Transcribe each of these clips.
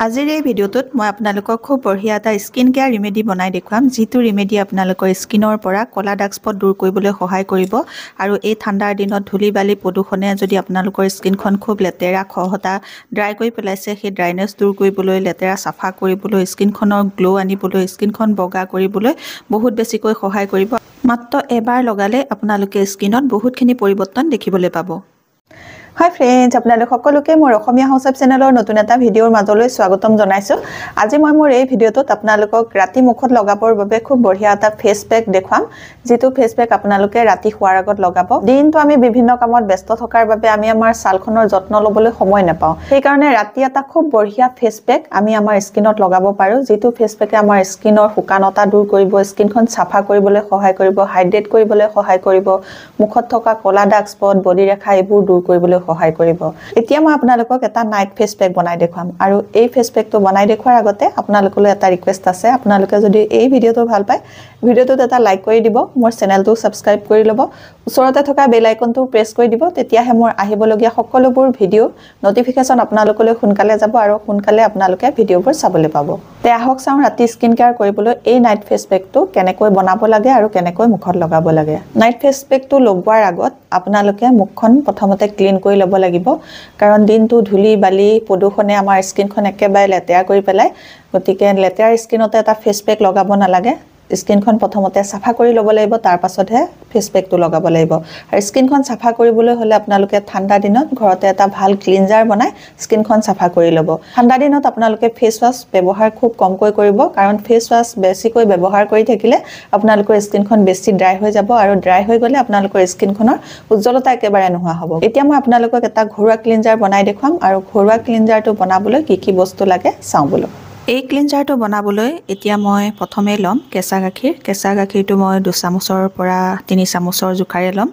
আজিৰ এই ভিডিঅ'টোত মই আপোনালোকক খুব বঢ়িয়া এটা স্কিন কেয়াৰ ৰিমেডি বনাই দেখুৱাম যিটো ৰিমেডি আপোনালোকৰ স্কিনৰ পৰা কলা দাগ স্পট দূৰ কৰিবলৈ সহায় কৰিব আৰু এই ঠাণ্ডাৰ দিনত ধূলি বালি প্ৰদূষণে যদি আপোনালোকৰ স্কিনখন খুব লেতেৰা খহটা ড্ৰাই কৰি পেলাইছে সেই ড্ৰাইনেছ দূৰ কৰিবলৈ লেতেৰা চাফা কৰিবলৈ স্কিনখনৰ গ্লো আনিবলৈ স্কিনখন বগা কৰিবলৈ বহুত বেছিকৈ সহায় কৰিব মাত্ৰ এবাৰ লগালে আপোনালোকে স্কিনত বহুতখিনি পৰিৱৰ্তন দেখিবলৈ পাব Hi friends, আপোনালোক সকলোকে মোৰ অসমীয়া হাউস চেনেলৰ নতুন এটা ভিডিঅ'ৰ মাজলৈ স্বাগতম জনাইছো। আজি মই মোৰ এই ভিডিঅ'টোত আপোনালোকক ৰাতি মুখত লগাবৰ বাবে খুব বঢ়িয়া এটা ফেস পেক দেখুৱাম। যেটো ফেস পেক আপোনালোকে ৰাতি শুৱাৰ আগত লগাব। দিনটো আমি বিভিন্ন কামত ব্যস্ত থকাৰ বাবে আমি আমাৰ ছালখনৰ যত্ন ল'বলৈ সময় নাপাওঁ। সেই কাৰণে ৰাতি এটা খুব বঢ়িয়া ফেস পেক আমি আমাৰ স্কিনত লগাব পাৰো। যেটো ফেস পেকে আমাৰ স্কিনৰ শুকানতা দূৰ কৰিব, স্কিনখন সাফা কৰিবলৈ সহায় কৰিব, হাইড্ৰেট কৰিবলৈ সহায় কৰিব, মুখত থকা কলা দাগ স্পট, বডি ৰেখা এইবোৰ দূৰ কৰিবলৈ সহায় কৰিব। এতিয়া মই আপোনালোকক এটা নাইট ফেস পেক বনাই দেখুৱাম আৰু এই ফেস পেকটো বনাই দেখুৱাৰ আগতে আপোনালোকলৈ এটা ৰিকুৱেষ্ট আছে। আপোনালোকে যদি এই ভিডিঅ'টো ভাল পায়, ভিডিঅ'টোত এটা লাইক কৰি দিব, মোৰ চেনেলটো সাবস্ক্ৰাইব কৰি ল'ব, ওচৰতে থকা বেল আইকনটো প্ৰেছ কৰি দিব, তেতিয়াহে মোৰ আহিবলগীয়া সকলোবোৰ ভিডিঅ' নটিফিকেশন আপোনালোকলৈ সোনকালে যাব আৰু সোনকালে আপোনালোকে ভিডিঅ'বোৰ চাবলৈ পাব। তে আহক চাওঁ ৰাতি স্কিন কেয়াৰ কৰিবলৈ এই নাইট ফেস পেকটো কেনেকৈ বনাব লাগে আৰু কেনেকৈ মুখত লগাব লাগে। নাইট ফেস পেকটো লগোৱাৰ আগত আপোনালোকে মুখখন প্ৰথমতে ক্লিন কৰি ল'ব লাগিব কাৰণ দিনটো ধূলি বালি প্ৰদূষণে আমাৰ স্কিনখন একেবাৰে লেতেৰা কৰি পেলাই। গতিকে লেতেৰা স্কিনতে এটা ফেস পেক লগাব নালাগে। স্কিনখন প্ৰথমতে সাফা কৰি ল'ব লাগিব, তাৰ পাছতহে ফেস পেকটো লগাব লাগিব। আৰু স্কিনখন সাফা কৰিবলৈ হলে আপোনালোকে ঠাণ্ডা দিনত ঘৰতে এটা ভাল ক্লিনজাৰ বনাই স্কিনখন সাফা কৰি ল'ব। ঠাণ্ডা দিনত আপোনালোকে ফেস ওয়াশ ব্যৱহাৰ খুব কমকৈ কৰিব কাৰণ ফেস ওয়াশ বেছিকৈ ব্যৱহাৰ কৰি থাকিলে আপোনালোকৰ স্কিনখন বেছি ড্ৰাই হৈ যাব আৰু ড্ৰাই হৈ গলে আপোনালোকৰ স্কিনখনৰ উজ্জ্বলতা একেবাৰে নোহোৱা হ'ব। এতিয়া মই আপোনালোকক এটা ঘৰুৱা ক্লিনজাৰ বনাই দেখুৱাম আৰু ঘৰুৱা ক্লিনজাৰটো বনাবলৈ কি কি বস্তু লাগে চাওঁ বলক। এই ক্লিনজাৰটো বনাবলৈ এতিয়া মই প্ৰথমে লম কেঁচা গাখীৰ। কেঁচা গাখীৰটো মই 2 চামুচৰ পৰা 3 চামুচৰ জোখাৰে লম।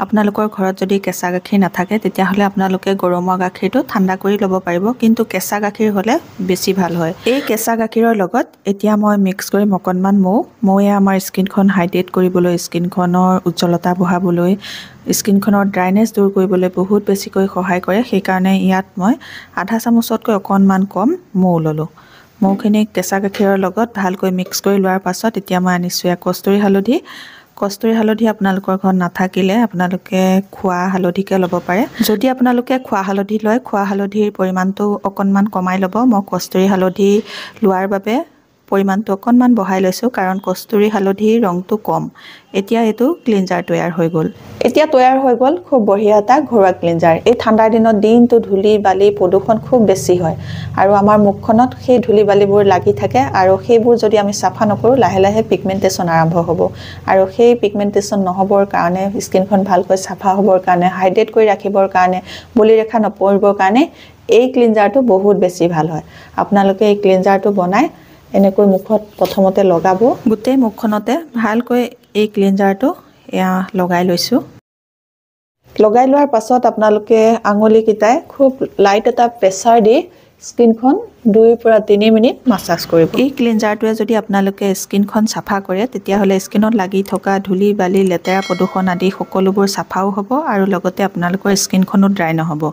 আপোনালোকৰ ঘৰত যদি কেঁচা গাখীৰ নাথাকে তেতিয়াহলে আপোনালোকে গৰমোৱা গাখীৰটো ঠাণ্ডা কৰি ল'ব পাৰিব, কিন্তু কেঁচা গাখীৰ হলে বেছি ভাল হয়। এই কেঁচা গাখীৰৰ লগত এতিয়া মই মিক্স কৰিম অকণমান মৌয়ে আমাৰ স্কিনখন হাইড্ৰেট কৰিবলৈ, স্কিনখনৰ উজ্জ্বলতা বঢ়াবলৈ, স্কিনখনৰ ড্ৰাইনেছ দূৰ কৰিবলৈ বহুত বেছিকৈ সহায় কৰে। সেইকাৰণে ইয়াত মই আধা চামুচতকৈ অকণমান কম মৌ ললো। মৌখিনি কেঁচা গাখীৰৰ লগত ভালকৈ মিক্স কৰি লোৱাৰ পাছত এতিয়া মই আনিছোঁ কস্তুৰী হালধি। কস্তুৰী হালধি আপোনালোকৰ ঘৰত নাথাকিলে আপোনালোকে খোৱা হালধিকে ল'ব পাৰে। যদি আপোনালোকে খোৱা হালধি লয়, খোৱা হালধিৰ পৰিমাণটো অকণমান কমাই ল'ব। মই কস্তুৰী হালধি লোৱাৰ বাবে পৰিমাণটো অকণমান বঢ়াই লৈছোঁ কাৰণ কস্তুৰী হালধিৰ ৰংটো কম। এতিয়া এইটো ক্লিনজাৰ তৈয়াৰ হৈ গ'ল। এতিয়া তৈয়াৰ হৈ গ'ল খুব বঢ়িয়া এটা ঘৰুৱা ক্লিনজাৰ। এই ঠাণ্ডাৰ দিনত দিনটো ধূলি বালি প্ৰদূষণ খুব বেছি হয় আৰু আমাৰ মুখখনত সেই ধূলি বালিবোৰ লাগি থাকে আৰু সেইবোৰ যদি আমি চাফা নকৰোঁ লাহে লাহে পিগমেণ্টেশ্যন আৰম্ভ হ'ব আৰু সেই পিগমেণ্টেশ্যন নহ'বৰ কাৰণে, স্কিনখন ভালকৈ চাফা হ'বৰ কাৰণে, হাইড্ৰেট কৰি ৰাখিবৰ কাৰণে, বলি ৰেখা নপৰিবৰ কাৰণে এই ক্লিনজাৰটো বহুত বেছি ভাল হয়। আপোনালোকে এই ক্লিনজাৰটো বনাই এনেকৈ মুখত প্ৰথমতে লগাব। গোটেই মুখখনতে ভালকৈ এই ক্লিনজাৰটো লগাই লৈছোঁ। লগাই লোৱাৰ পাছত আপোনালোকে আঙুলিকেইটাই খুব লাইট এটা প্ৰেছাৰ দি স্কিনখন 2 পৰা 3 মিনিট মাসাজ কৰিব। এই ক্লিনজাৰটোৱে যদি আপোনালোকে স্কিনখন চাফা কৰে তেতিয়াহ'লে স্কিনত লাগি থকা ধূলি বালি লেতেৰা প্ৰদূষণ আদি সকলোবোৰ চাফাও হ'ব আৰু লগতে আপোনালোকৰ স্কিনখনো ড্ৰাই নহ'ব।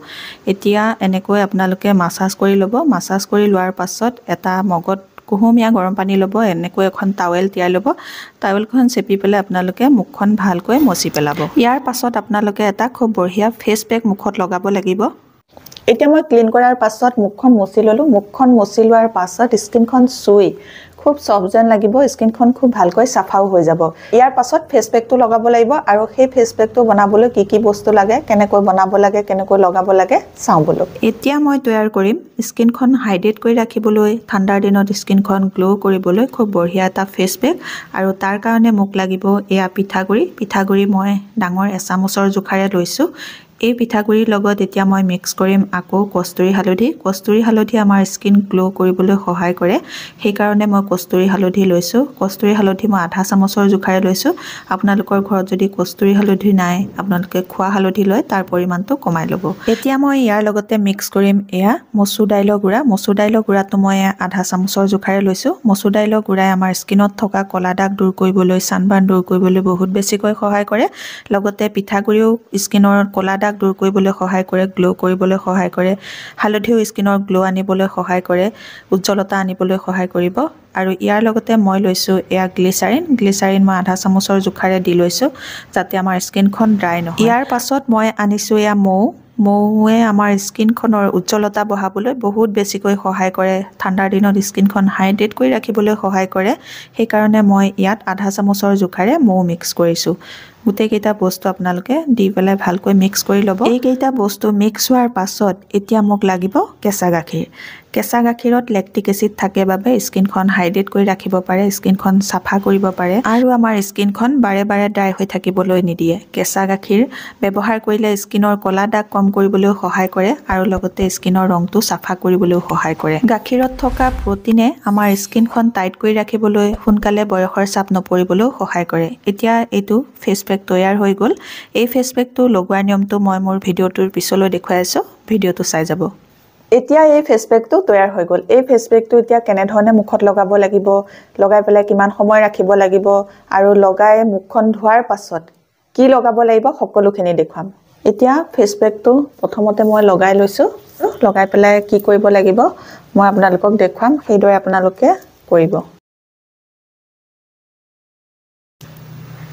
এতিয়া এনেকৈ আপোনালোকে মাসাজ কৰি ল'ব। মাসাজ কৰি লোৱাৰ পাছত এটা মগত কুহুমীয়া গৰম পানী ল'ব। এনেকৈ এখন টাৱেল তিয়াই ল'ব। টাৱেলখন চেপি পেলাই আপোনালোকে মুখখন ভালকৈ মচি পেলাব। ইয়াৰ পাছত আপোনালোকে এটা খুব বঢ়িয়া ফেস পেক মুখত লগাব লাগিব। এতিয়া মই ক্লিন কৰাৰ পাছত মুখখন মচি ল'লো। মুখখন মচি লোৱাৰ পাছত স্কিনখন চুই খুব সফট যেন লাগিব, স্কিনখন খুব ভালকৈ চাফাও হৈ যাব। ইয়াৰ পাছত ফেস পেকটো লগাব লাগিব আৰু সেই ফেস পেকটো বনাবলৈ কি কি বস্তু লাগে, কেনেকৈ বনাব লাগে, কেনেকৈ লগাব লাগে চাওঁ বলক। এতিয়া মই তৈয়াৰ কৰিম স্কিনখন হাইড্ৰেট কৰি ৰাখিবলৈ, ঠাণ্ডাৰ দিনত স্কিনখন গ্লো কৰিবলৈ খুব বঢ়িয়া এটা ফেস পেক আৰু তাৰ কাৰণে মোক লাগিব এয়া পিঠাগুড়ি। পিঠাগুড়ি মই ডাঙৰ 1 চামুচৰ জোখাৰে লৈছোঁ। এই পিঠাগুড়িৰ লগত এতিয়া মই মিক্স কৰিম আকৌ কস্তুৰী হালধি। কস্তুৰী হালধি আমাৰ স্কিন গ্লো কৰিবলৈ সহায় কৰে, সেইকাৰণে মই কস্তুৰী হালধি লৈছোঁ। কস্তুৰী হালধি মই আধা চামুচৰ জোখাৰে লৈছোঁ। আপোনালোকৰ ঘৰত যদি কস্তুৰী হালধি নাই, আপোনালোকে খোৱা হালধি লয়, তাৰ পৰিমাণটো কমাই ল'ব। এতিয়া মই ইয়াৰ লগতে মিক্স কৰিম এয়া মচুৰ দাইলৰ গুড়া। মচুৰ দাইলৰ গুড়াটো মই আধা চামুচৰ জোখাৰে লৈছোঁ। মচুৰ দাইলৰ গুড়াই আমাৰ স্কিনত থকা কলা দাগ দূৰ কৰিবলৈ, ছানবাৰ্ণ দূৰ কৰিবলৈ বহুত বেছিকৈ সহায় কৰে। লগতে পিঠাগুড়িও স্কিনৰ কলা দাগ দূৰ কৰিবলৈ সহায় কৰে, গ্লো কৰিবলৈ সহায় কৰে, হালধিও স্কিনৰ গ্লো আনিবলৈ সহায় কৰে, উজ্জ্বলতা আনিবলৈ সহায় কৰিব। আৰু ইয়াৰ লগতে মই লৈছোঁ এয়া গ্লিচাৰিন মই আধা চামুচৰ জোখাৰে দি লৈছোঁ যাতে আমাৰ স্কিনখন ড্ৰাই নহয়। ইয়াৰ পাছত মই আনিছোঁ এয়া মৌৱে আমাৰ স্কিনখনৰ উজ্জ্বলতা বঢ়াবলৈ বহুত বেছিকৈ সহায় কৰে, ঠাণ্ডাৰ দিনত স্কিনখন হাইড্ৰেট কৰি ৰাখিবলৈ সহায় কৰে। সেইকাৰণে মই ইয়াত আধা চামুচৰ জোখাৰে মৌ মিক্স কৰিছোঁ। গোটেইকেইটা বস্তু আপোনালোকে দি পেলাই ভালকৈ মিক্স কৰি ল'ব। এইকেইটা বস্তু মিক্স হোৱাৰ পাছত এতিয়া মোক লাগিব কেঁচা গাখীৰ। কেঁচা গাখীৰত লেক্টিক এচিড থাকে বাবে স্কিনখন হাইড্ৰেট কৰি ৰাখিব পাৰে, স্কিনখন চাফা কৰিব পাৰে আৰু আমাৰ স্কিনখন বাৰে বাৰে ড্ৰাই হৈ থাকিবলৈ নিদিয়ে। কেঁচা গাখীৰ ব্যৱহাৰ কৰিলে স্কিনৰ ক'লা দাগ কম কৰিবলৈও সহায় কৰে আৰু লগতে স্কিনৰ ৰংটো চাফা কৰিবলৈও সহায় কৰে। গাখীৰত থকা প্ৰটিনে আমাৰ স্কিনখন টাইট কৰি ৰাখিবলৈ, সোনকালে বয়সৰ চাপ নপৰিবলৈও সহায় কৰে। এতিয়া এইটো ফেচ পেক তৈয়াৰ হৈ গ'ল। এই ফেচ পেকটো লগোৱাৰ নিয়মটো মই মোৰ ভিডিঅ'টোৰ পিছলৈ দেখুৱাই আছোঁ, ভিডিঅ'টো চাই যাব। এতিয়া এই ফেচ পেকটো তৈয়াৰ হৈ গ'ল। এই ফেচ পেকটো এতিয়া কেনেধৰণে মুখত লগাব লাগিব, লগাই পেলাই কিমান সময় ৰাখিব লাগিব আৰু লগাই মুখখন ধোৱাৰ পাছত কি লগাব লাগিব সকলোখিনি দেখুৱাম। এতিয়া ফেচ পেকটো প্ৰথমতে মই লগাই লৈছোঁ। লগাই পেলাই কি কৰিব লাগিব মই আপোনালোকক দেখুৱাম, সেইদৰে আপোনালোকে কৰিব।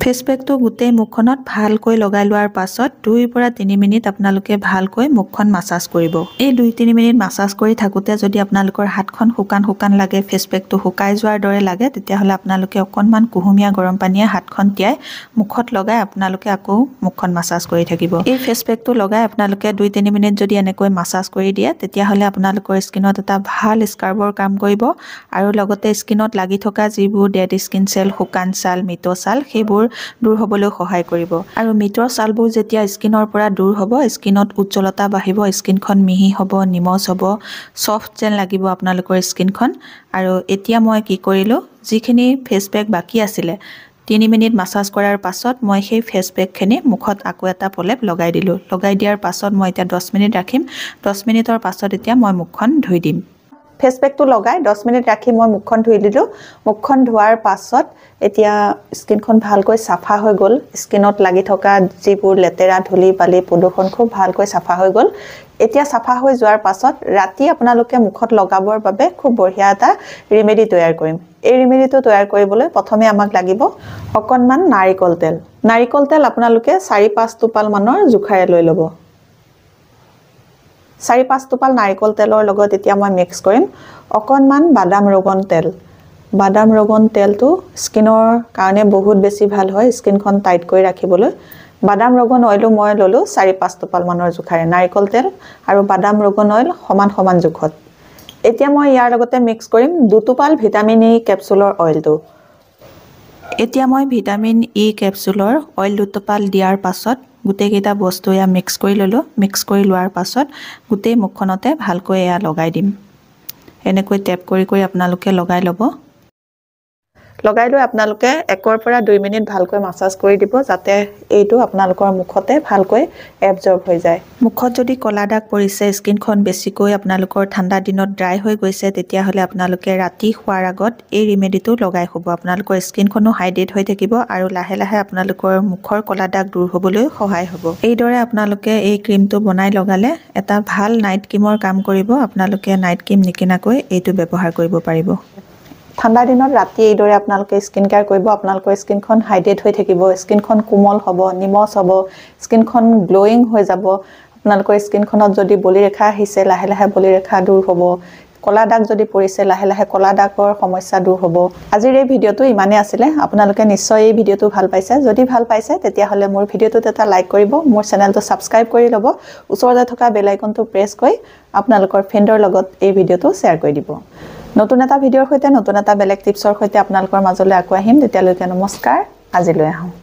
ফেচ পেকটো গোটেই মুখখনত ভালকৈ লগাই লোৱাৰ পাছত 2 পৰা 3 মিনিট আপোনালোকে ভালকৈ মুখখন মাছাজ কৰিব। এই 2-3 মিনিট মাছাজ কৰি থাকোঁতে যদি আপোনালোকৰ হাতখন শুকান লাগে, ফেচ পেকটো শুকাই যোৱাৰ দৰে লাগে, তেতিয়াহ'লে আপোনালোকে অকণমান কুহুমীয়া গৰম পানীয়ে হাতখন তিয়াই মুখত লগাই আপোনালোকে আকৌ মুখখন মাছাজ কৰি থাকিব। এই ফেচ পেকটো লগাই আপোনালোকে 2-3 মিনিট যদি এনেকৈ মাছাজ কৰি দিয়ে, তেতিয়াহ'লে আপোনালোকৰ স্কিনত এটা ভাল স্কাৰ্বৰ কাম কৰিব আৰু লগতে স্কিনত লাগি থকা যিবোৰ ডেড স্কিন চেল, শুকান ছাল, মৃত ছাল, সেইবোৰ দূৰ হ'বলৈ সহায় কৰিব। আৰু মৃত ছালবোৰ যেতিয়া স্কিনৰ পৰা দূৰ হ'ব, স্কিনত উজ্জ্বলতা বাঢ়িব, স্কিনখন মিহি হ'ব, নিমজ হ'ব, ছফ্ট যেন লাগিব আপোনালোকৰ স্কিনখন। আৰু এতিয়া মই কি কৰিলোঁ, যিখিনি ফেচ পেক বাকী আছিলে 3 মিনিট মাছাজ কৰাৰ পাছত মই সেই ফেচ পেকখিনি মুখত আকৌ এটা প্ৰলেপ লগাই দিলোঁ। লগাই দিয়াৰ পাছত মই এতিয়া 10 মিনিট ৰাখিম। 10 মিনিটৰ পাছত এতিয়া মই মুখখন ধুই দিম। ফেচ পেকটো লগাই 10 মিনিট ৰাখি মই মুখখন ধুই দিলোঁ। মুখখন ধোৱাৰ পাছত এতিয়া স্কিনখন ভালকৈ চাফা হৈ গ'ল। স্কিনত লাগি থকা যিবোৰ লেতেৰা, ধূলি, বালি, প্ৰদূষণ খুব ভালকৈ চাফা হৈ গ'ল। এতিয়া চাফা হৈ যোৱাৰ পাছত ৰাতি আপোনালোকে মুখত লগাবৰ বাবে খুব বঢ়িয়া এটা ৰেমেডি তৈয়াৰ কৰিম। এই ৰেমেডিটো তৈয়াৰ কৰিবলৈ প্ৰথমে আমাক লাগিব অকণমান নাৰিকল তেল। নাৰিকল তেল আপোনালোকে 4-5 টোপাল মানৰ জোখাৰে লৈ ল'ব। 4-5 টোপাল নাৰিকল তেলৰ লগত এতিয়া মই মিক্স কৰিম অকণমান বাদাম ৰগন তেল। বাদাম ৰগন তেলটো স্কিনৰ কাৰণে বহুত বেছি ভাল হয়, স্কিনখন টাইট কৰি ৰাখিবলৈ। বাদাম ৰগন অইলো মই ল'লোঁ 4-5 টোপাল মানৰ জোখাৰে। নাৰিকল তেল আৰু বাদাম ৰগন অইল সমান জোখত। এতিয়া মই ইয়াৰ লগতে মিক্স কৰিম 2 টোপাল ভিটামিন ই কেপচুলৰ অইলটো। এতিয়া মই ভিটামিন ই কেপচুলৰ অইল 2 টোপাল দিয়াৰ পাছত গোটেইকেইটা বস্তু এয়া মিক্স কৰি ল'লোঁ। মিক্স কৰি লোৱাৰ পাছত গোটেই মুখখনতে ভালকৈ এয়া লগাই দিম। এনেকৈ টেপ কৰি আপোনালোকে লগাই ল'ব। লগাই লৈ আপোনালোকে 1 পৰা 2 মিনিট ভালকৈ মাছাজ কৰি দিব যাতে এইটো আপোনালোকৰ মুখতে ভালকৈ এবজৰ্ব হৈ যায়। মুখত যদি ক'লা দাগ পৰিছে, স্কিনখন বেছিকৈ আপোনালোকৰ ঠাণ্ডা দিনত ড্ৰাই হৈ গৈছে, তেতিয়াহ'লে আপোনালোকে ৰাতি শোৱাৰ আগত এই ৰেমেডিটো লগাই শুব। আপোনালোকৰ স্কিনখনো হাইড্ৰেট হৈ থাকিব আৰু লাহে লাহে আপোনালোকৰ মুখৰ ক'লা দাগ দূৰ হ'বলৈ সহায় হ'ব। এইদৰে আপোনালোকে এই ক্ৰীমটো বনাই লগালে এটা ভাল নাইট ক্ৰীমৰ কাম কৰিব। আপোনালোকে নাইট ক্ৰীম নিকিনাকৈ এইটো ব্যৱহাৰ কৰিব পাৰিব। ঠাণ্ডা দিনত ৰাতি এইদৰে আপোনালোকে স্কিন কেয়াৰ কৰিব। আপোনালোকৰ স্কিনখন হাইড্ৰেট হৈ থাকিব, স্কিনখন কোমল হ'ব, নিমজ হ'ব, স্কিনখন গ্ল'য়িং হৈ যাব। আপোনালোকৰ স্কিনখনত যদি বলিৰেখা আহিছে, লাহে লাহে বলিৰেখা দূৰ হ'ব। ক'লা দাগ যদি পৰিছে, লাহে লাহে ক'লা দাগৰ সমস্যা দূৰ হ'ব। আজিৰ এই ভিডিঅ'টো ইমানেই আছিলে। আপোনালোকে নিশ্চয় এই ভিডিঅ'টো ভাল পাইছে। যদি ভাল পাইছে তেতিয়াহ'লে মোৰ ভিডিঅ'টোত এটা লাইক কৰিব, মোৰ চেনেলটো ছাবস্ক্ৰাইব কৰি ল'ব, ওচৰতে থকা বেল আইকনটো প্ৰেছ কৰি আপোনালোকৰ ফ্ৰেণ্ডৰ লগত এই ভিডিঅ'টো শ্বেয়াৰ কৰি দিব। নতুন এটা ভিডিঅ'ৰ সৈতে, নতুন এটা বেলেগ টিপছৰ সৈতে আপোনালোকৰ মাজলৈ আকৌ আহিম। তেতিয়ালৈকে নমস্কাৰ, আজিলৈ আহোঁ।